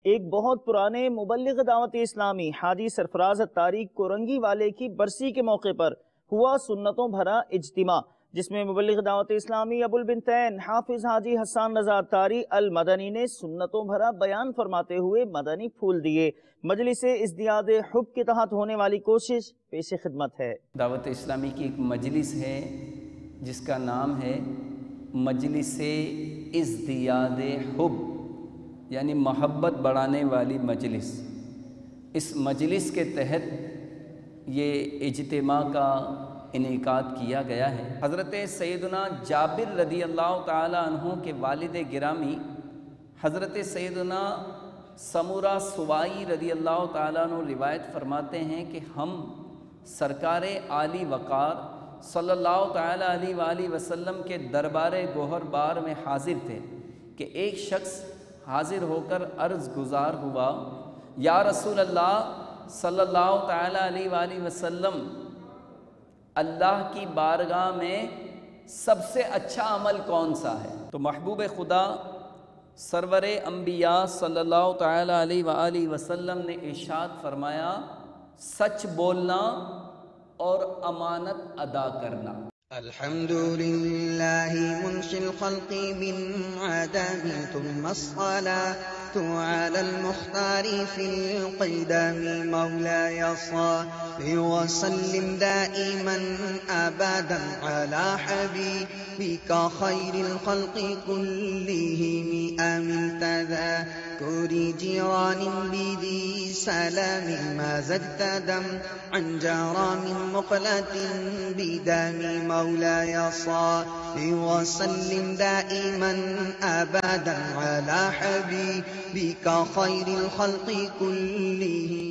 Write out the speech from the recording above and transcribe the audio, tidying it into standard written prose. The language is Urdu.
ایک بہت پرانے مبلغ دعوت اسلامی حاجی سرفراز اتاری کورنگی والے کی برسی کے موقع پر ہوا سنتوں بھرا اجتماع، جس میں مبلغ دعوت اسلامی ابو البنتین حافظ حاجی حسان رضا اتاری المدنی نے سنتوں بھرا بیان فرماتے ہوئے مدنی پھول دیے۔ مجلس ازدیاد حب کے تحت ہونے والی کوشش پیش خدمت ہے۔ دعوت اسلامی کی ایک مجلس ہے جس کا نام ہے مجلس ازدیاد حب، یعنی محبت بڑھانے والی مجلس۔ اس مجلس کے تحت یہ اجتماع کا انعقاد کیا گیا ہے۔ حضرت سیدنا جابر رضی اللہ تعالی عنہ کے والد گرامی حضرت سیدنا سمورہ سوائی رضی اللہ تعالیٰ عنہ روایت فرماتے ہیں کہ ہم سرکار عالی وقار صلی اللہ تعالیٰ علیہ وآلہ وسلم کے دربار گوہر بار میں حاضر تھے کہ ایک شخص حاضر ہو کر عرض گزار ہوا، یا رسول اللہ صلی اللہ تعالیٰ علیہ وآلہ وسلم، اللہ کی بارگاہ میں سب سے اچھا عمل کون سا ہے؟ تو محبوب خدا سرور انبیاء صلی اللہ تعالیٰ علیہ وآلہ وسلم نے ارشاد فرمایا، سچ بولنا اور امانت ادا کرنا۔ الحمد لله منشئ الخلق من عدم، ثم الصلاة على المختار في القدم، مولاي صل وسلم دائما أبدا على حبيبك خير الخلق كلهم، أمن تذكر جيران بذي سلام، ما زدت دم عن جرى من مقلة بدم، مولاي صل وسلم دائما أبدا على حبيبك خير الخلق كلهم۔